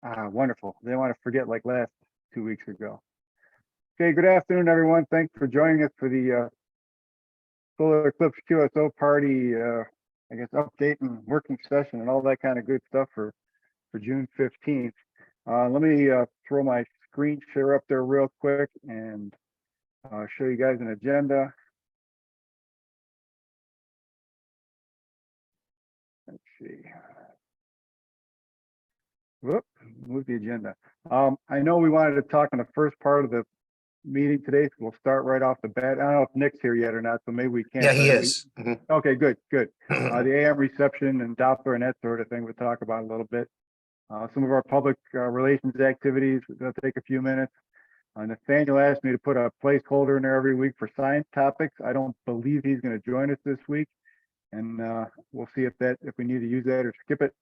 Wonderful. They want to forget like last 2 weeks ago. Okay, good afternoon, everyone. Thanks for joining us for the Solar Eclipse QSO party, I guess, update and working session and all that kind of good stuff for June 15th. Let me throw my screen share up there real quick and show you guys an agenda. Let's see. Whoop, move the agenda. I know we wanted to talk in the first part of the meeting today, so we'll start right off the bat. I don't know if Nick's here yet or not, so maybe we can't. Yeah, he is. Okay, good. The AM reception and Doppler and that sort of thing we'll talk about a little bit. Some of our public relations activities, that'll take a few minutes. Nathaniel asked me to put a placeholder in there every week for science topics. I don't believe he's going to join us this week, and we'll see if we need to use that or skip it.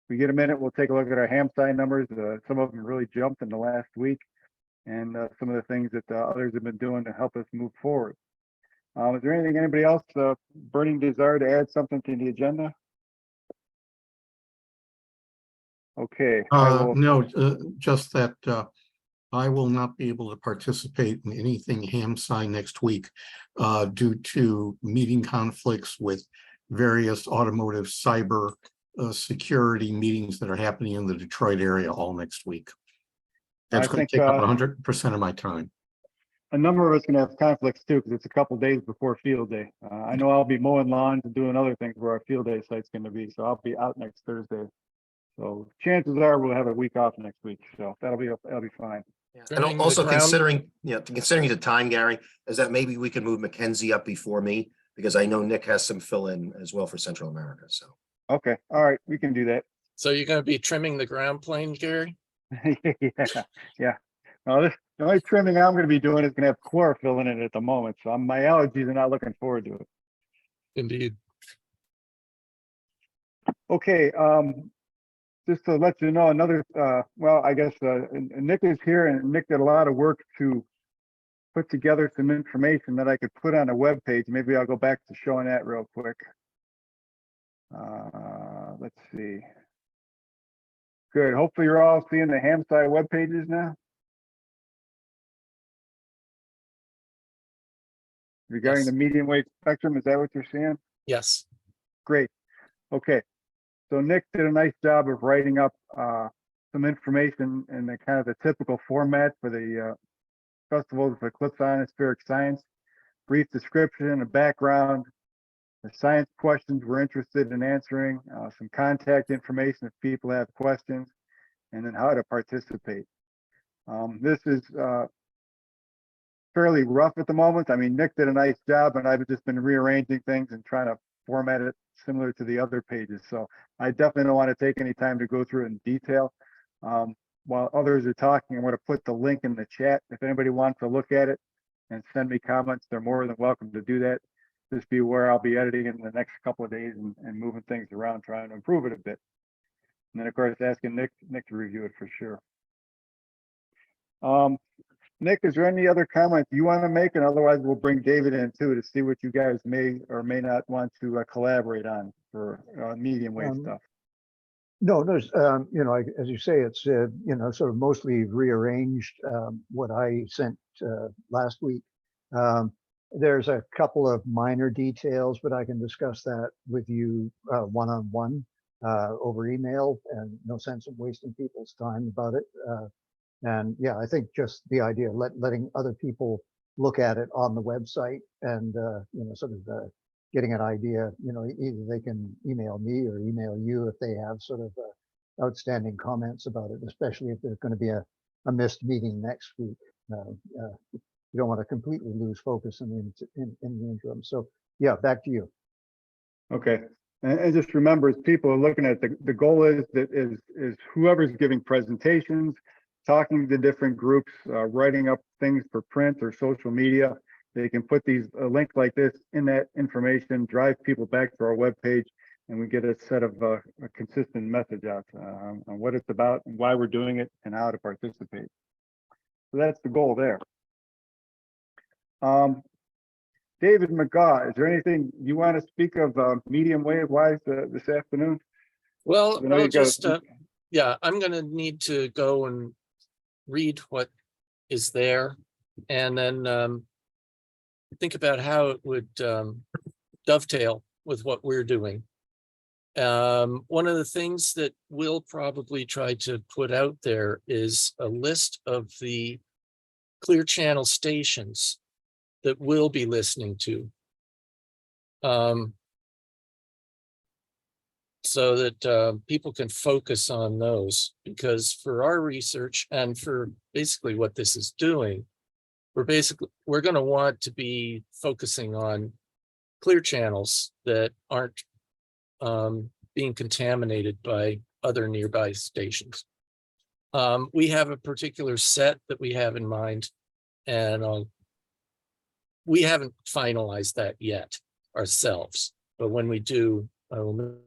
If we get a minute, we'll take a look at our HAMSI numbers. Some of them really jumped in the last week, and some of the things that others have been doing to help us move forward. Is there anything, anybody else, burning desire to add something to the agenda? Okay. No, just that I will not be able to participate in anything HAMSI next week due to meeting conflicts with various automotive cyber security meetings that are happening in the Detroit area all next week. That's going to take up 100% of my time. A number of us can have conflicts too, because it's a couple days before field day. I know I'll be mowing lawns and doing other things where our field day site's going to be, so I'll be out next Thursday. So chances are we'll have a week off next week, so that'll be fine. Yeah. And also considering the time, Gary, is that maybe we could move Mackenzie up before me, because I know Nick has some fill in as well for Central America. So okay, all right, we can do that. So you're going to be trimming the ground plane, Gary? yeah. Well, the only trimming I'm going to be doing is going to have chlorophyll in it at the moment, so my allergies are not looking forward to it. Indeed. Okay, just to let you know, another, well, I guess Nick is here, and Nick did a lot of work to put together some information that I could put on a web page. Maybe I'll go back to showing that real quick. Let's see. Good. Hopefully you're all seeing the HAMSI web pages now. Regarding Yes. the medium wave spectrum, is that what you're seeing? Yes. Great. Okay. So Nick did a nice job of writing up some information in the kind of the typical format for the Festivals of Eclipse Ionospheric Science. Brief description, a background, the science questions we're interested in answering, some contact information if people have questions, and then how to participate. This is fairly rough at the moment. I mean, Nick did a nice job, and I've just been rearranging things and trying to format it similar to the other pages. So I definitely don't want to take any time to go through it in detail. While others are talking, I'm going to put the link in the chat. If anybody wants to look at it and send me comments, they're more than welcome to do that. Just be aware I'll be editing in the next couple of days and moving things around, trying to improve it a bit. And then, of course, asking Nick to review it for sure. Nick, is there any other comments you want to make? And otherwise, we'll bring David in too to see what you guys may or may not want to collaborate on for medium wave stuff. No, there's, you know, as you say, it's, you know, sort of mostly rearranged what I sent last week. There's a couple of minor details, but I can discuss that with you one-on-one over email, and no sense of wasting people's time about it. And yeah, I think just the idea of letting other people look at it on the website and, you know, sort of getting an idea, you know, either they can email me or email you if they have sort of outstanding comments about it, especially if there's going to be a missed meeting next week. You don't want to completely lose focus in the interim. So yeah, back to you. Okay. And just remember, as people are looking at the goal is whoever's giving presentations, talking to different groups, writing up things for print or social media, they can put these a link like this in that information, drive people back to our webpage, and we get a set of a consistent message out on what it's about and why we're doing it and how to participate. So that's the goal there. David McGaw, is there anything you want to speak of medium wave wise this afternoon? Well, I'll just yeah, I'm gonna need to go and read what is there and then think about how it would dovetail with what we're doing. One of the things that we'll probably try to put out there is a list of the clear channel stations that we'll be listening to. So that people can focus on those, because for our research and for basically what this is doing, we're going to want to be focusing on clear channels that aren't being contaminated by other nearby stations. We have a particular set that we have in mind, and we haven't finalized that yet ourselves, but when we do, I will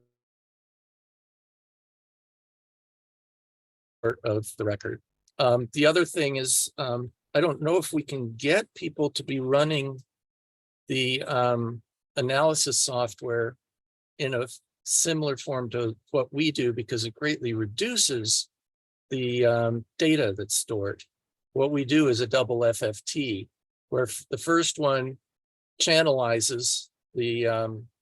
part of the record. The other thing is, I don't know if we can get people to be running the analysis software in a similar form to what we do, because it greatly reduces the data that's stored. What we do is a double FFT, where the first one channelizes the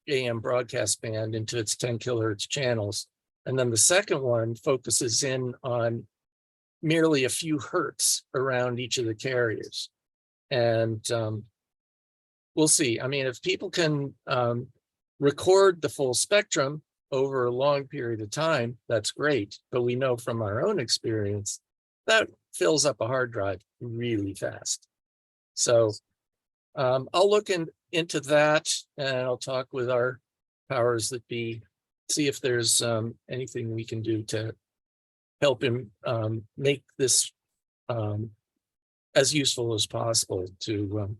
AM broadcast band into its 10 kilohertz channels. And then the second one focuses in on merely a few hertz around each of the carriers. And we'll see. I mean, if people can record the full spectrum over a long period of time, that's great. But we know from our own experience that fills up a hard drive really fast. So I'll look into that, and I'll talk with our powers that be, see if there's anything we can do to help him make this as useful as possible to,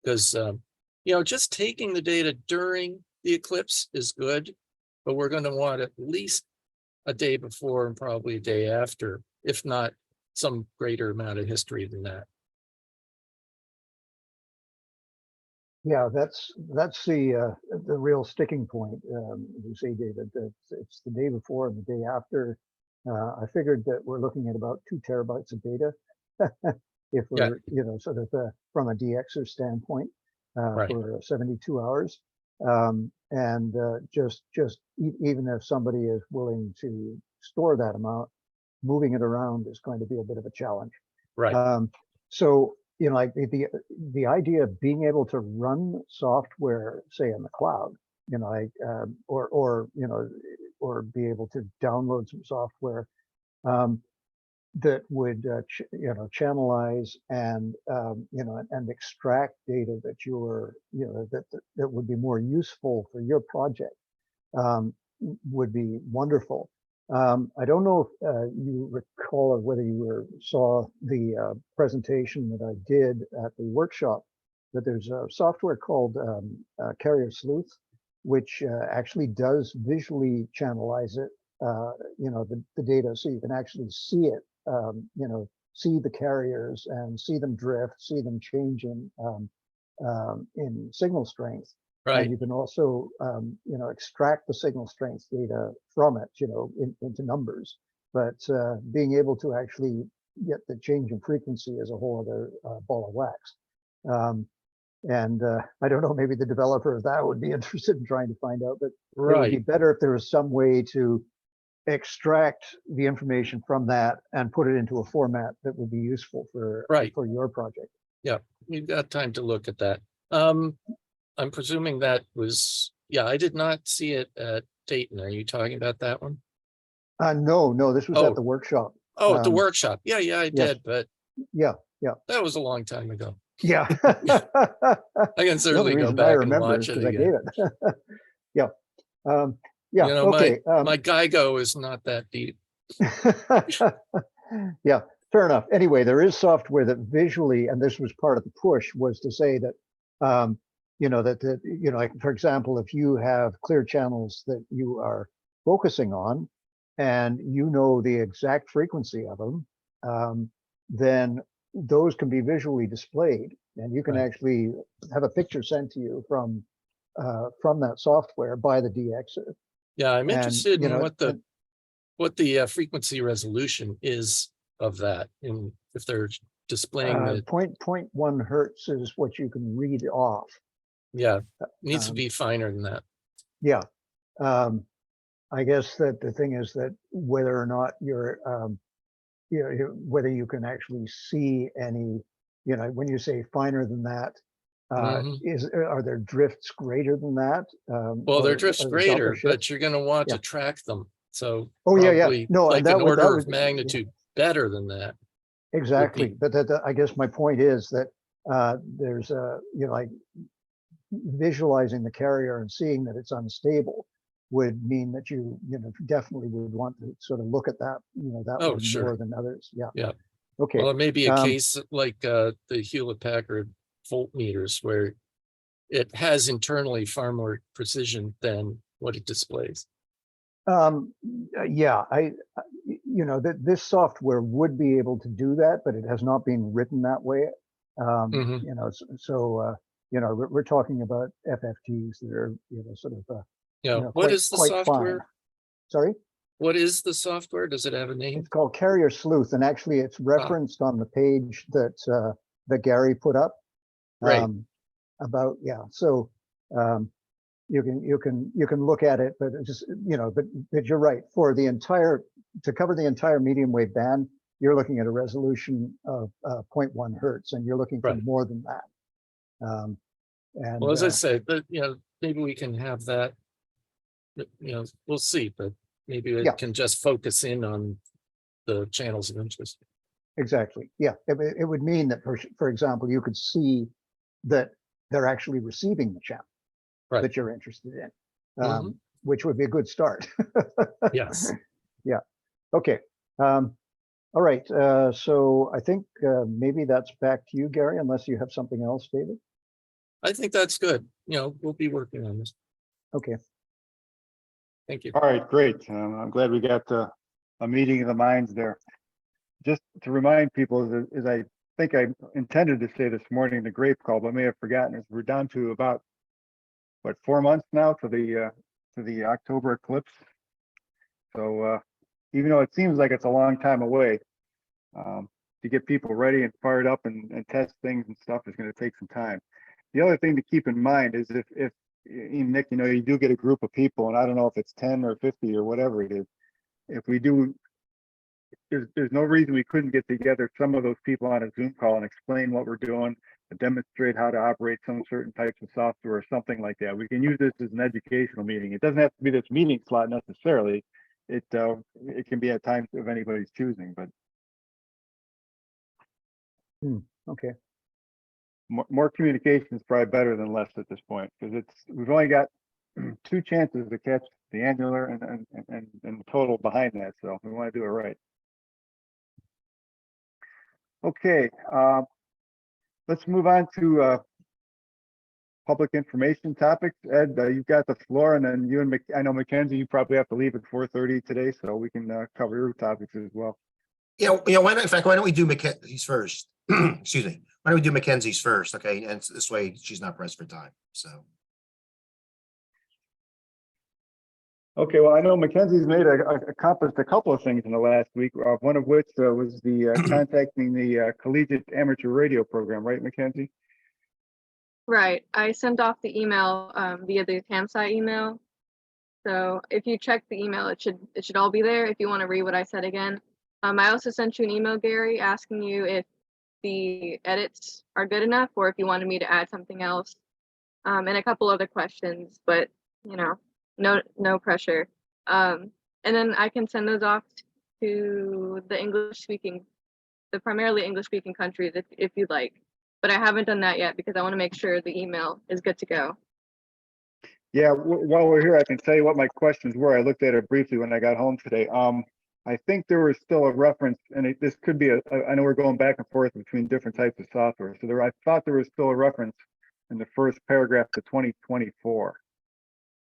because you know, just taking the data during the eclipse is good, but we're going to want at least a day before and probably a day after, if not some greater amount of history than that. Yeah, that's the real sticking point. You say, David, that it's the day before and the day after. I figured that we're looking at about 2 terabytes of data, if we're, you know, sort of from a DXer standpoint, Right. for 72 hours. And just even if somebody is willing to store that amount, moving it around is going to be a bit of a challenge. Right. So, you know, like the idea of being able to run software, say in the cloud, you know, like, or you know, or be able to download some software that would, you know, channelize and you know, and extract data that you're, you know, that would be more useful for your project, would be wonderful. I don't know if you recall or whether you saw the presentation that I did at the workshop, but there's a software called Carrier Sleuth, which actually does visually channelize it, you know, the data, so you can actually see it, you know, see the carriers and see them drift, see them change in signal strength. Right. And you can also, you know, extract the signal strength data from it, you know, into numbers. But being able to actually get the change in frequency is a whole other ball of wax. And I don't know, maybe the developer of that would be interested in trying to find out, but it would be Right. better if there was some way to extract the information from that and put it into a format that would be useful for your project. Yeah, we've got time to look at that. I'm presuming that was, yeah, I did not see it at Dayton. Are you talking about that one? No, this was Oh. at the workshop. Oh, at the workshop. Yeah, I yes. did, but yeah, that was a long time ago. Yeah. I can certainly go back and watch it again. I gave it. Yeah. Yeah. You know, okay. my GIGO is not that deep. Yeah, fair enough. Anyway, there is software that visually, and this was part of the push, was to say that, you know, you know, like, for example, if you have clear channels that you are focusing on, and you know the exact frequency of them, then those can be visually displayed, and you can actually have a picture sent to you from that software by the DXer. Yeah, I'm interested in what the frequency resolution is of that, and if they're displaying the, 0.1 hertz is what you can read off. yeah, needs to um, be finer than that. Yeah. I guess that the thing is that whether or not you're, whether you can actually see any, when you say finer than that, Mhm. are there drifts greater than that? Well, they're Or drifts are the Doppler greater, but shifts? you're gonna want Yeah. to track them. So Oh, yeah. probably No, like that an would, order of magnitude better than that. exactly. be- But I guess my point is that there's like visualizing the carrier and seeing that it's unstable would mean that you definitely would want to sort of look at that, that Oh, one sure. more than others. Yeah. Yeah. Okay. Well, it may be a Um, case like the Hewlett Packard voltmeters where it has internally far more precision than what it displays. Yeah, that this software would be able to do that, but it has not been written that way. Mhm. We're talking about FFTs that are, sort of, Yeah. What is the quite fine. software? Sorry, What is the software? Does it have a name? it's called Carrier Sleuth, and actually it's referenced on the page that Gary put up. Right. About, yeah, so you can look at it, but it's just, but you're right, to cover the entire medium wave band, you're looking at a resolution of 0.1 hertz, and you're looking for Right. more than that. And Well, as I said, but maybe we can have that. We'll see, but maybe it Yeah. can just focus in on the channels of interest. exactly, yeah, it would mean that, for example, you could see that they're actually receiving the channel Right. that you're interested in, Mhm. which would be a good start. Yes. Yeah. Okay. All right. So I think maybe that's back to you, Gary, unless you have something else, David. I think that's good. We'll be working on this. Okay. Thank you. All right, great. I'm glad we got a meeting of the minds there. Just to remind people, as I think I intended to say this morning in the grape call, but may have forgotten, is we're down to about, 4 months now to the October eclipse. So even though it seems like it's a long time away, to get people ready and fired up and test things and stuff is going to take some time. The other thing to keep in mind is if Nick, you do get a group of people, and I don't know if it's 10 or 50 or whatever it is, if we do, there's no reason we couldn't get together some of those people on a Zoom call and explain what we're doing and demonstrate how to operate some certain types of software or something like that. We can use this as an educational meeting. It doesn't have to be this meeting slot necessarily. It can be at times of anybody's choosing, but Okay. more communication is probably better than less at this point, because we've only got 2 chances to catch the annular and the total behind that, so we want to do it right. Okay, let's move on to public information topics. Ed, you've got the floor, and then you and I know Mackenzie, you probably have to leave at 4:30 today, so we can cover your topics as well. Yeah, why don't we do Mackenzie's first? Excuse me. Why don't we do Mackenzie's first? Okay, and this way she's not pressed for time. So. Okay, well, I know Mackenzie's accomplished a couple of things in the last week, one of which was the contacting the collegiate amateur radio program, right, Mackenzie? Right. I sent off the email via the campsite email. So if you check the email, it should all be there if you want to read what I said again. I also sent you an email, Gary, asking you if the edits are good enough or if you wanted me to add something else. And a couple other questions, but no pressure. And then I can send those off to the primarily English speaking countries if you'd like. But I haven't done that yet because I want to make sure the email is good to go. Yeah, while we're here, I can tell you what my questions were. I looked at it briefly when I got home today. I think there was still a reference, and this could be I know we're going back and forth between different types of software. So I thought there was still a reference in the first paragraph to 2024.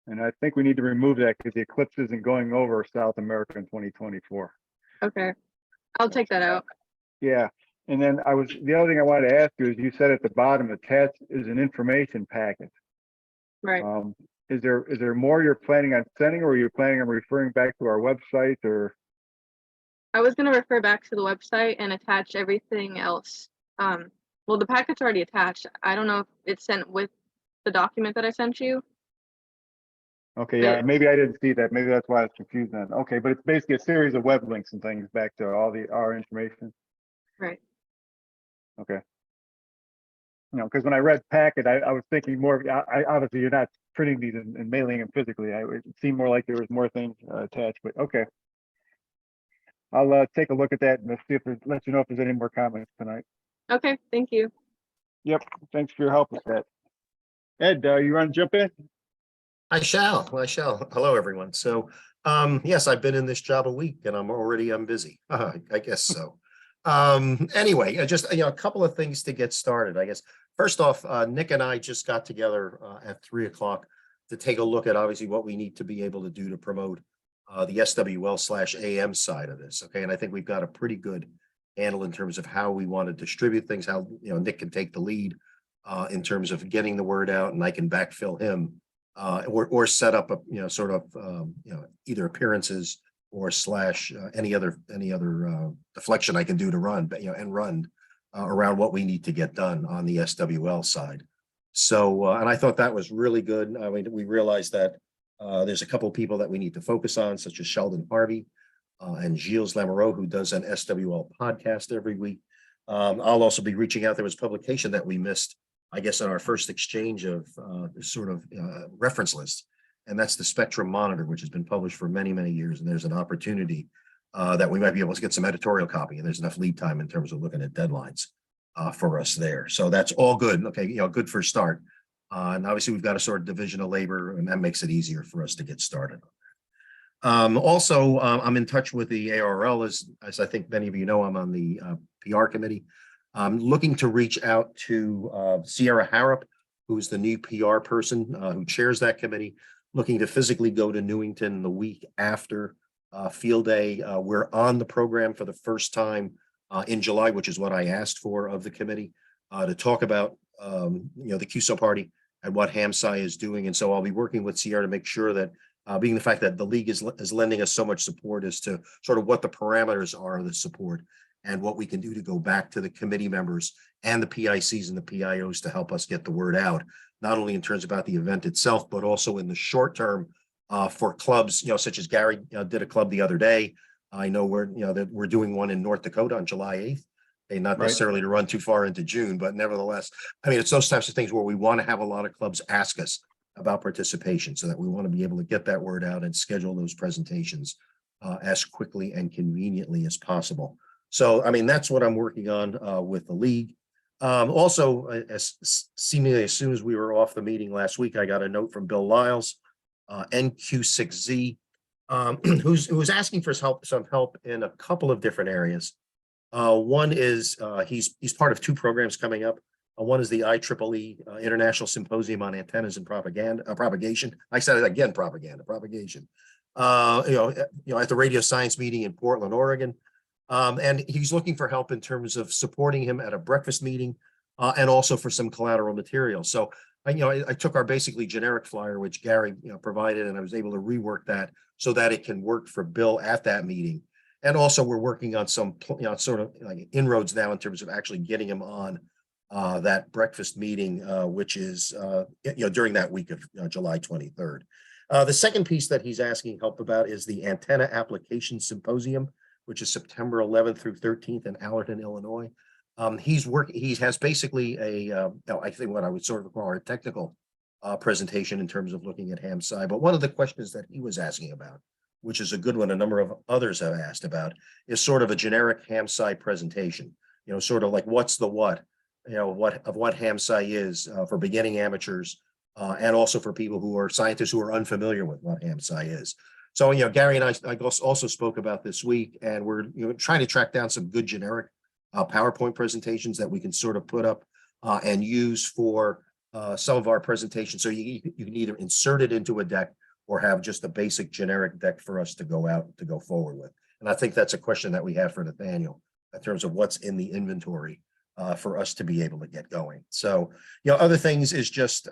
And I think we need to remove that because the eclipse isn't going over South America in 2024. Okay. I'll take that out. Yeah. And then the other thing I wanted to ask you is, you said at the bottom, attached is an information packet. Right. Is there more you're planning on sending, or are you planning on referring back to our website, or I was gonna refer back to the website and attach everything else. Well, the packet's already attached. I don't know if it's sent with the document that I sent you. Okay, yeah, maybe I didn't see that. Maybe that's why I was confused then. Okay, but it's basically a series of web links and things back to all our information. Right. Okay. Because when I read packet, I was thinking more, obviously you're not printing these and mailing them physically. It seemed more like there was more things attached, but okay. I'll take a look at that and see if let you know if there's any more comments tonight. Okay, thank you. Yep, thanks for your help with that. Ed, you want to jump in? I shall. Hello, everyone. So, yes, I've been in this job a week and I'm busy. I guess so. Anyway, just, a couple of things to get started, I guess. First off, Nick and I just got together at 3 o'clock to take a look at obviously what we need to be able to do to promote the SWL/AM side of this. Okay. And I think we've got a pretty good handle in terms of how we want to distribute things, how, Nick can take the lead in terms of getting the word out and I can backfill him. Or set up a sort of either appearances or slash any other deflection I can do to run, but and run around what we need to get done on the SWL side. So and I thought that was really good. I mean, we realized that there's a couple of people that we need to focus on, such as Sheldon Harvey and Gilles Lamoureux, who does an SWL podcast every week. I'll also be reaching out. There was a publication that we missed, I guess, on our first exchange of reference list, and that's the Spectrum Monitor, which has been published for many, many years. And there's an opportunity that we might be able to get some editorial copy, and there's enough lead time in terms of looking at deadlines for us there. So that's all good. Okay, good for a start. And obviously, we've got a sort of division of labor, and that makes it easier for us to get started. Also, I'm in touch with the ARL, as I think many of you know. I'm on the PR committee. I'm looking to reach out to Sierra Harrop, who's the new PR person who chairs that committee, looking to physically go to Newington the week after Field Day. We're on the program for the first time in July, which is what I asked for of the committee, to talk about the QSO party and what HAMSI is doing. And so I'll be working with Sierra to make sure that being the fact that the league is lending us so much support as to sort of what the parameters are of the support and what we can do to go back to the committee members and the PICs and the PIOs to help us get the word out, not only in terms about the event itself, but also in the short term for clubs, such as Gary did a club the other day. I know that we're doing one in North Dakota on July 8th. And not necessarily to run too far into June, but nevertheless, I mean, it's those types of things where we want to have a lot of clubs ask us about participation so that we want to be able to get that word out and schedule those presentations as quickly and conveniently as possible. So, I mean, that's what I'm working on with the league. Also, seemingly as soon as we were off the meeting last week, I got a note from Bill Lyles, NQ6Z, who's asking for some help in a couple of different areas. One is he's part of two programs coming up. One is the IEEE International Symposium on Antennas and Propagation. I said it again, propagation. At the Radio Science meeting in Portland, Oregon. And he's looking for help in terms of supporting him at a breakfast meeting and also for some collateral material. So, I took our basically generic flyer, which Gary provided, and I was able to rework that so that it can work for Bill at that meeting. And also we're working on some, sort of like inroads now in terms of actually getting him on that breakfast meeting, which is, during that week of July 23rd. The second piece that he's asking help about is the Antenna Application Symposium, which is September 11th through 13th in Allerton, Illinois. He has basically I think what I would sort of call a technical presentation in terms of looking at HAMSI. But one of the questions that he was asking about, which is a good one, a number of others have asked about, is sort of a generic HAMSI presentation, sort of like what's the what HAMSI is for beginning amateurs and also for people who are scientists who are unfamiliar with what HAMSI is. So, Gary and I also spoke about this week, and we're trying to track down some good generic PowerPoint presentations that we can sort of put up and use for some of our presentations. So you can either insert it into a deck or have just a basic generic deck for us to go forward with. And I think that's a question that we have for Nathaniel in terms of what's in the inventory for us to be able to get going. So, other things is just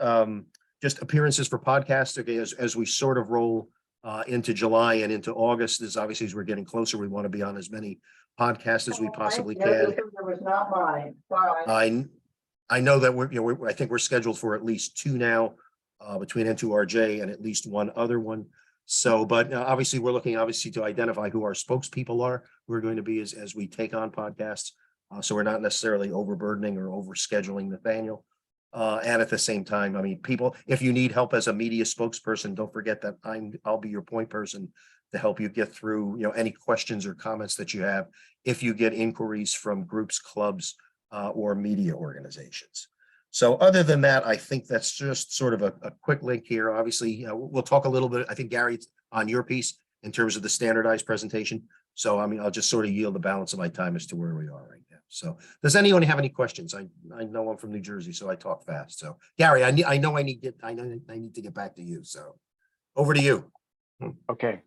appearances for podcasts. Okay, as we sort of roll into July and into August. Is obviously as we're getting closer, we want to be on as many podcasts as we possibly can. Was not mine. Sorry. I know that I think we're scheduled for at least 2 now, between N2RJ and at least one other one. So, but obviously we're looking to identify who our spokespeople are. We're going to be as we take on podcasts. So we're not necessarily overburdening or overscheduling Nathaniel. And at the same time, I mean, people, if you need help as a media spokesperson, don't forget that I'll be your point person to help you get through, any questions or comments that you have if you get inquiries from groups, clubs, or media organizations. So other than that, I think that's just sort of a quick link here. Obviously, we'll talk a little bit, I think, Gary, on your piece in terms of the standardized presentation. So, I mean, I'll just sort of yield the balance of my time as to where we are right now. So does anyone have any questions? I know I'm from New Jersey, so I talk fast. So Gary, I need to get back to you. So over to you. Okay.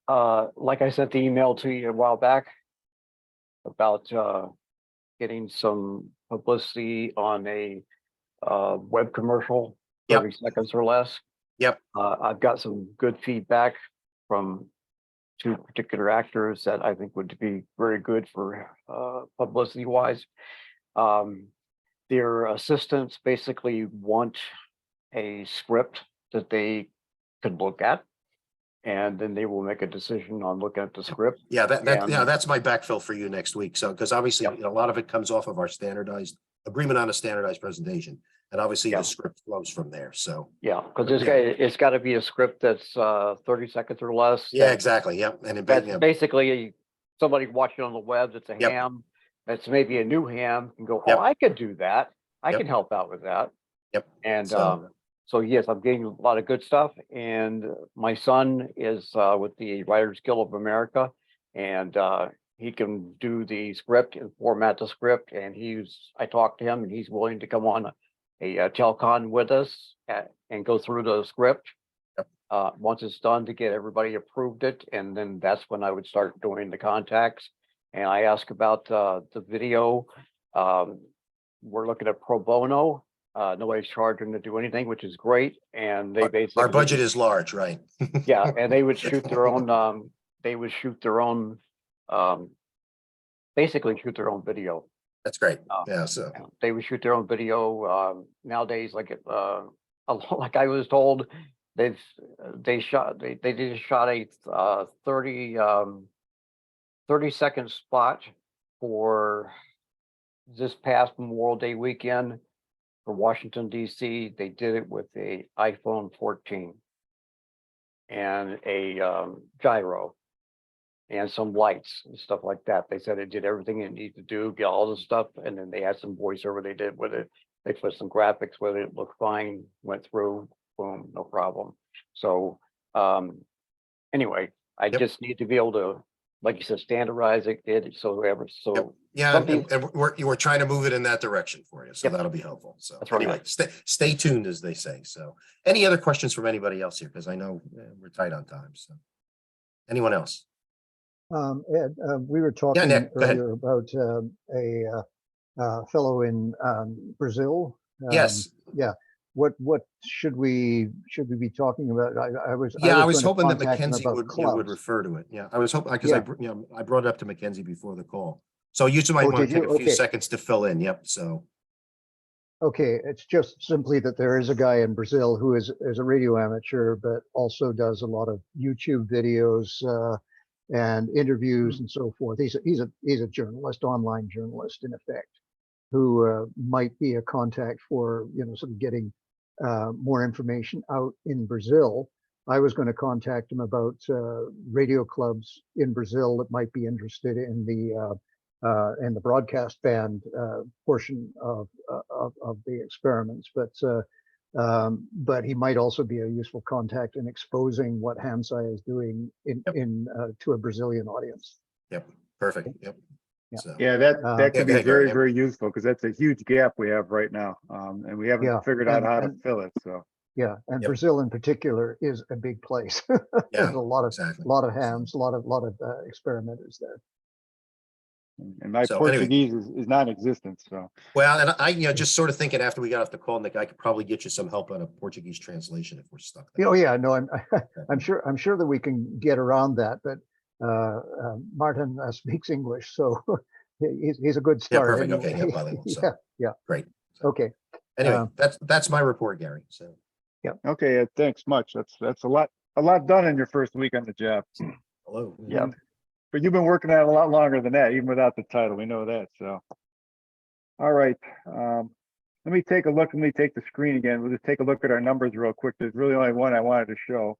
Like I sent the email to you a while back about getting some publicity on a web commercial, 30 seconds or less. Yep. I've got some good feedback from 2 particular actors that I think would be very good for publicity wise. Their assistants basically want a script that they could look at, and then they will make a decision on looking at the script. Yeah, that's my backfill for you next week. So, because obviously a lot of it comes off of our standardized agreement on a standardized presentation, and obviously the script flows from there. So yeah, because it's got to be a script that's 30 seconds or less. Yeah, exactly. Yep. And basically somebody watching on the web that's a ham, that's maybe a new ham, can go, oh, I could do that. I can help out with that. Yep. And so yes, I'm getting a lot of good stuff. And my son is with the Writers Guild of America, and he can do the script and format the script. And I talked to him, and he's willing to come on a Telecon with us and go through the script. Once it's done, to get everybody approved it, and then that's when I would start doing the contacts. And I ask about the video. We're looking at pro bono. Nobody's charging to do anything, which is great. And they basically, our budget is large, right? Yeah, and they would shoot their own. Basically shoot their own video. That's great. Yeah, so they would shoot their own video. Nowadays, like I was told, they just shot a 30-second spot for this past Memorial Day weekend for Washington, D.C. They did it with a iPhone 14 and a gyro and some lights and stuff like that. They said it did everything it needed to do, get all the stuff, and then they had some voiceover they did with it. They put some graphics with it, looked fine, went through, boom, no problem. So anyway, I just need to be able to, like you said, standardize it, yeah, and we're trying to move it in that direction for you, so that'll be helpful. So anyway, stay tuned, as they say. So any other questions from anybody else here, because I know we're tight on time. So anyone else? Ed, we were talking earlier about a fellow in Brazil. Yes. Yeah. What should we be talking about? I was hoping that Mackenzie would refer to it. Yeah, I was hoping, because I brought it up to Mackenzie before the call. So you might want to take a few seconds to fill in. Yep. So. Okay, it's just simply that there is a guy in Brazil who is a radio amateur, but also does a lot of YouTube videos and interviews and so forth. He's a journalist, online journalist in effect, who might be a contact for sort of getting more information out in Brazil. I was going to contact him about radio clubs in Brazil that might be interested in the broadcast band portion of the experiments, but he might also be a useful contact in exposing what HAMSI is doing to a Brazilian audience. Yep, perfect. Yep. Yeah, so. That could be very, very useful, because that's a huge gap we have right now, and we haven't figured out how to fill it. So yeah, and Brazil in particular is a big place. There's a lot of hams, a lot of experimenters there. And my So anyway. Portuguese is non-existent, so. Well, and I, just sort of thinking after we got off the call, Nick, I could probably get you some help on a Portuguese translation if we're stuck there. Oh, yeah, no, I'm sure that we can get around that, but Martin speaks English, so he's a good Yeah, start. perfect. Anyway. Okay, yeah, bilingual. So Yeah, great. So, okay. anyway, that's my report, Gary. So Okay, Ed, thanks much. That's a lot done in your first week on the job. hello. Yeah. But you've been working on it a lot longer than that, even without the title. We know that, so. All right, let me take the screen again. We'll just take a look at our numbers real quick. There's really only one I wanted to show.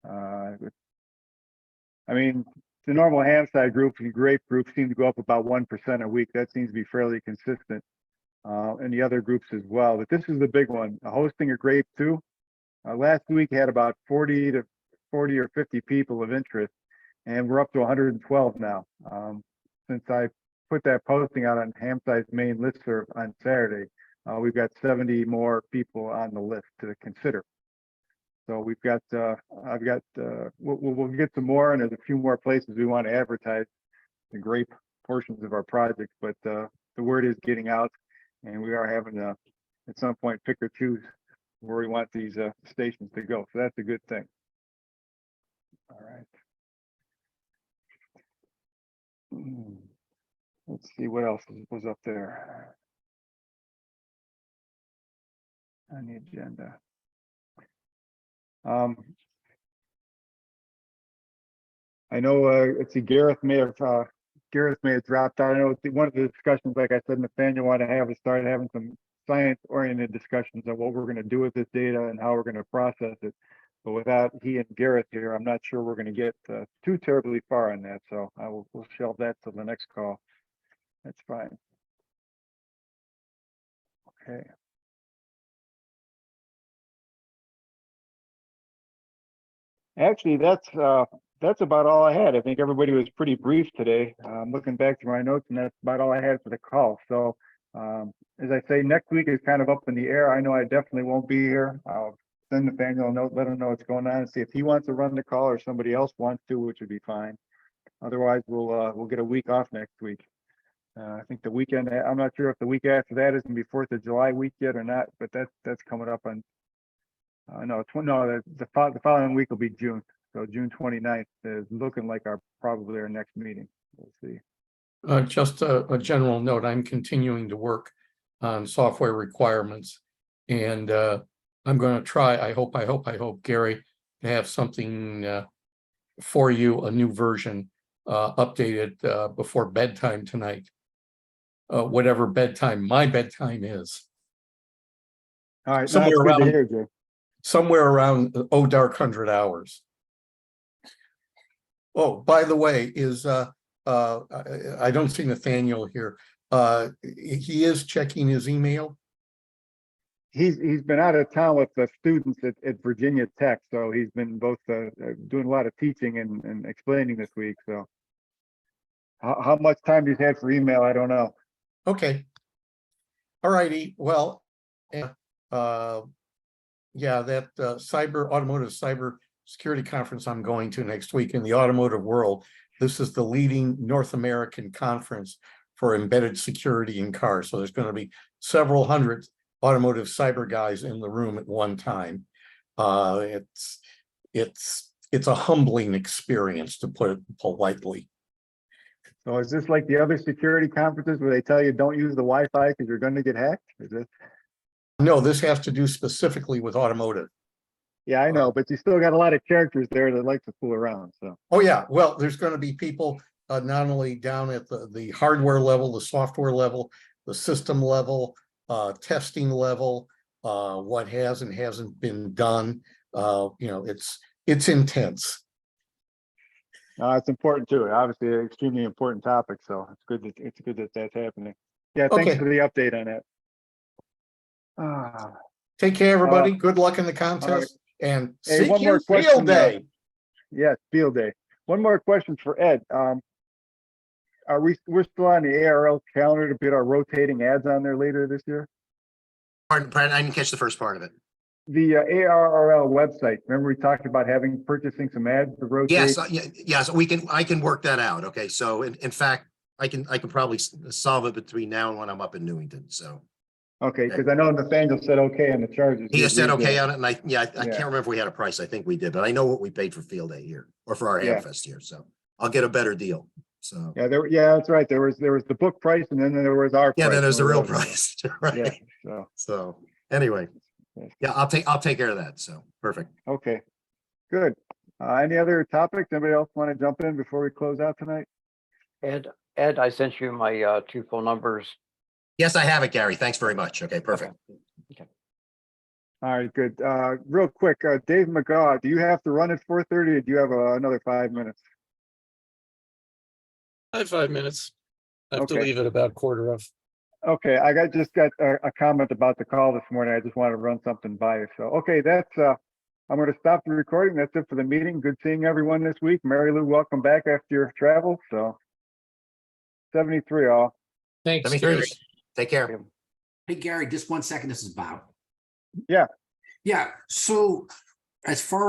I mean, the normal ham side group and grape group seem to go up about 1% a week. That seems to be fairly consistent. And the other groups as well, but this is the big one, hosting a grape too. Last week had about 40 or 50 people of interest, and we're up to 112 now. Since I put that posting out on Hamside's main listserv on Saturday, we've got 70 more people on the list to consider. So we've got, we'll get some more, and there's a few more places we want to advertise the grape portions of our project, but the word is getting out, and we are having to, at some point, pick or choose where we want these stations to go. So that's a good thing. All right. Let's see what else was up there on the agenda. I know, let's see, Gareth may have dropped out. I know one of the discussions, like I said, Nathaniel wanted to have is start having some science-oriented discussions on what we're going to do with this data and how we're going to process it. But without he and Gareth here, I'm not sure we're going to get too terribly far on that. So we'll shelve that till the next call. That's fine. Okay. Actually, that's about all I had. I think everybody was pretty brief today. I'm looking back through my notes, and that's about all I had for the call. So, as I say, next week is kind of up in the air. I know I definitely won't be here. I'll send Nathaniel a note, let him know what's going on, and see if he wants to run the call or somebody else wants to, which would be fine. Otherwise, we'll get a week off next week. I think the weekend. I'm not sure if the week after that is going to be 4th of July week yet or not, but that's coming up on. The following week will be June. So June 29th is looking like probably our next meeting. We'll see. Just a general note, I'm continuing to work on software requirements, and I'm going to try, I hope, Gary, to have something for you, a new version updated before bedtime tonight. Whatever my bedtime is. All right, no, that's good to hear, Jay. Somewhere around dark 100 hours. Oh, by the way, I don't see Nathaniel here. He is checking his email. He's been out of town with the students at Virginia Tech, so he's been both doing a lot of teaching and explaining this week. So how much time he's had for email, I don't know. Okay. All righty. Well, yeah, that automotive cyber security conference I'm going to next week in the automotive world. This is the leading North American conference for embedded security in cars. So there's going to be several hundred automotive cyber guys in the room at one time. It's a humbling experience, to put it politely. So is this like the other security conferences where they tell you don't use the Wi-Fi because you're going to get hacked? Is this? No, this has to do specifically with automotive. Yeah, I know, but you still got a lot of characters there that like to fool around. So. Oh yeah, well, there's going to be people not only down at the hardware level, the software level, the system level, testing level, what has and hasn't been done. It's intense. It's important too. Obviously, an extremely important topic. So it's good that that's happening. Yeah, thanks for the update on that. Take care, everybody. Good luck in the contest. Right. And hey, one more question. Field day. Yes, field day. One more question for Ed. We're still on the ARL calendar to put our rotating ads on there later this year? Pardon, I didn't catch the first part of it. The ARRL website. Remember we talked about purchasing some ads to rotate? Yes, yes, I can work that out. Okay, so in fact, I can probably solve it between now and when I'm up in Newington, so. Okay, because I know Nathaniel said okay on the charges. He just said agreed to okay it. on it, and I Yeah. can't remember if we had a price. I think we did, but I know what we paid for field day here, or for our Yeah. Hamfest here, so I'll get a better deal, so. Yeah, that's right. There was the book price and then there was our. Yeah, price then there's the when we real wrote it. price, Yeah, right? so, So, anyway, yeah, I'll take care of that, so, perfect. okay, good. Any other topics? Anybody else want to jump in before we close out tonight? Ed, I sent you my 2 phone numbers. Yes, I have it, Gary. Thanks very much. Okay, perfect. All right, good. Real quick, Dave McGaw, do you have to run at 4:30 or do you have another 5 minutes? I have 5 minutes. I have to Okay. leave at about quarter of. Okay, I just got a comment about the call this morning. I just wanted to run something by you. So, okay, I'm going to stop the recording. That's it for the meeting. Good seeing everyone this week. Mary Lou, welcome back after your travel. So 73 all. Thanks, 73. Gary. Take care. Hey, Gary, just 1 second. This is Bob. Yeah. Yeah. So as far